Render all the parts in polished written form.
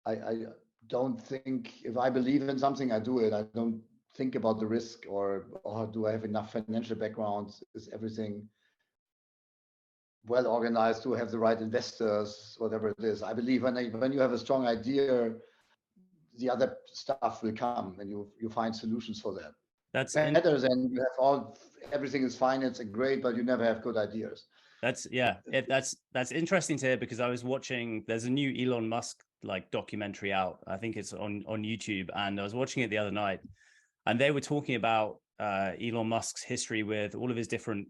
I don't think, if I believe in something, I do it. I don't think about the risk, or do I have enough financial background? Is everything well organized? Do I have the right investors? Whatever it is, I believe when you have a strong idea, the other stuff will come, and you find solutions for that. That's better than you have everything is finance and great, but you never have good ideas. That's interesting to hear, because I was watching, there's a new Elon Musk like documentary out. I think it's on YouTube, and I was watching it the other night, and they were talking about Elon Musk's history with all of his different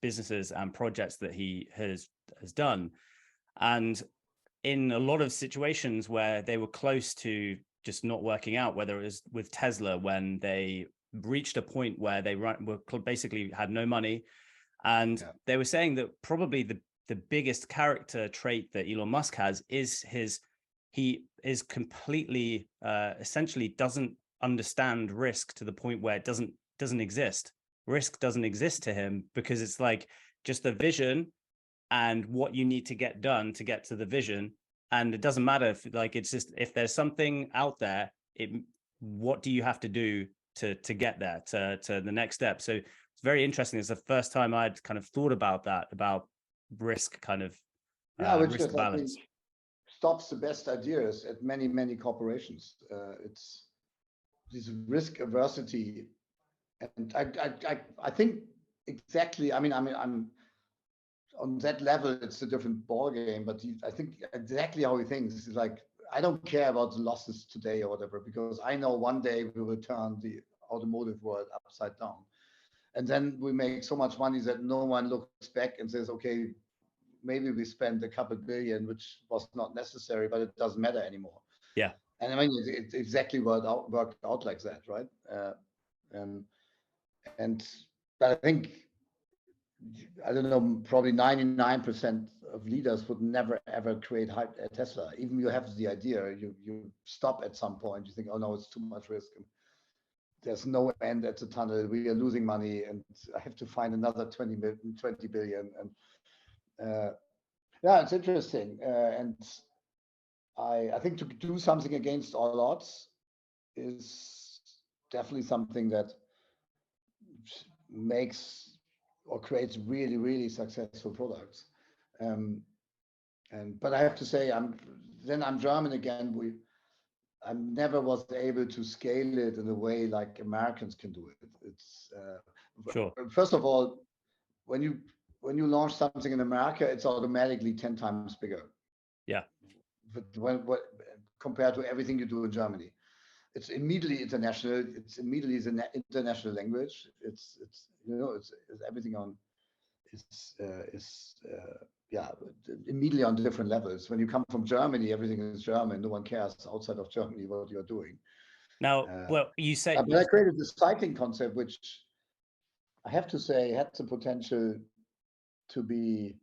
businesses and projects that he has done. And in a lot of situations where they were close to just not working out, whether it was with Tesla, when they reached a point where they were basically had no money. And they were saying that probably the biggest character trait that Elon Musk has is he is completely essentially doesn't understand risk to the point where it doesn't exist. Risk doesn't exist to him, because it's like just the vision and what you need to get done to get to the vision. And it doesn't matter if, like, it's just, if there's something out there, what do you have to do to get there to the next step? So it's very interesting. It's the first time I'd kind of thought about that, about risk, kind of which risk balance. Stops the best ideas at many corporations. It's this risk aversity, and I think exactly. I mean, I'm on that level. It's a different ball game, but I think exactly how he thinks is like, I don't care about the losses today or whatever, because I know one day we will turn the automotive world upside down. And then we make so much money that no one looks back and says, okay, maybe we spent a couple billion, which was not necessary, but it doesn't matter anymore. Yeah. And I mean, it exactly worked out like that, right? But I think, I don't know, probably 99% of leaders would never ever create a Tesla. Even you have the idea, you stop at some point. You think, oh no, it's too much risk. There's no end at the tunnel. We are losing money, and I have to find another 20 billion. And it's interesting. And I think to do something against all odds is definitely something that makes or creates really successful products. But I have to say, I'm German again. I never was able to scale it in a way like Americans can do it. It's sure. First of all, when you launch something in America, it's automatically 10 times bigger. Yeah. But compared to everything you do in Germany, it's immediately international. It's immediately an international language. It's everything on immediately on different levels. When you come from Germany, everything is German. No one cares outside of Germany what you're doing. Now, well, you said, but I created this cycling concept, which I have to say had the potential to be,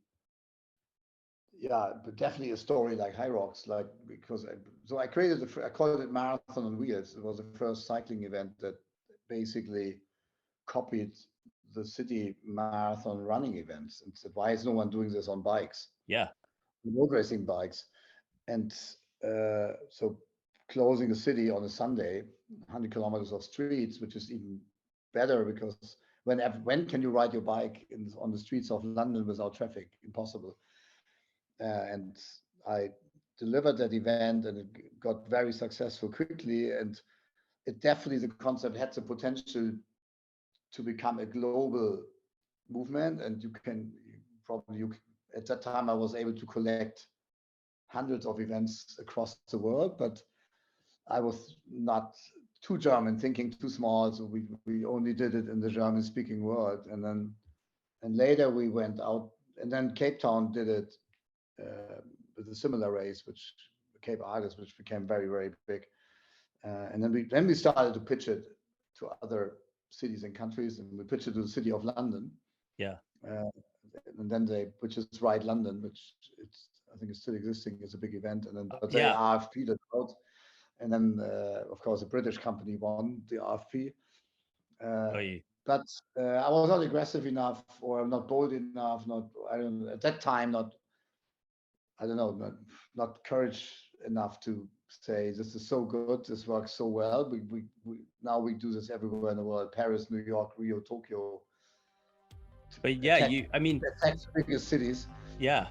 but definitely a story like High Rocks, like, because I created I called it Marathon on Wheels. It was the first cycling event that basically copied the city marathon running events and said, why is no one doing this on bikes? Yeah. Road racing bikes. And so closing a city on a Sunday, 100 kilometers of streets, which is even better, because when can you ride your bike on the streets of London without traffic? Impossible. And I delivered that event, and it got very successful quickly. And it definitely, the concept had the potential to become a global movement. And at that time, I was able to collect hundreds of events across the world, but I was not too German, thinking too small. So we only did it in the German speaking world. And later we went out, and then Cape Town did it with a similar race, which Cape Argus, which became very big. And then we started to pitch it to other cities and countries, and we pitched it to the city of London. Yeah. And then which is Ride London, which I think is still existing as a big event. And then they RFP'd it out. And then of course a British company won the RFP. But I was not aggressive enough, or not bold enough, not courage enough to say this is so good, this works so well. Now we do this everywhere in the world: Paris, New York, Rio, Tokyo. But yeah, attack biggest cities. Yeah.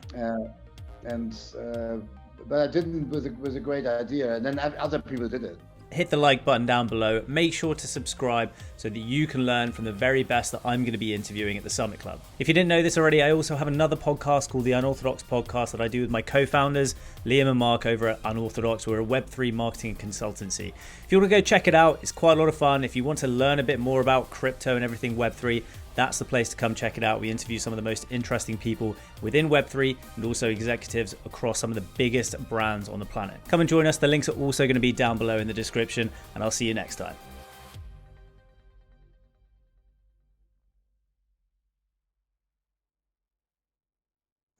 But I didn't with a great idea, and then other people did it. Hit the like button down below. Make sure to subscribe so that you can learn from the very best that I'm going to be interviewing at the Summit Club. If you didn't know this already, I also have another podcast called The Unorthodox Podcast that I do with my co-founders, Liam and Mark over at Unorthodox. We're a Web3 marketing consultancy. If you want to go check it out, it's quite a lot of fun. If you want to learn a bit more about crypto and everything Web3, that's the place to come check it out. We interview some of the most interesting people within Web3 and also executives across some of the biggest brands on the planet. Come and join us. The links are also going to be down below in the description, and I'll see you next time.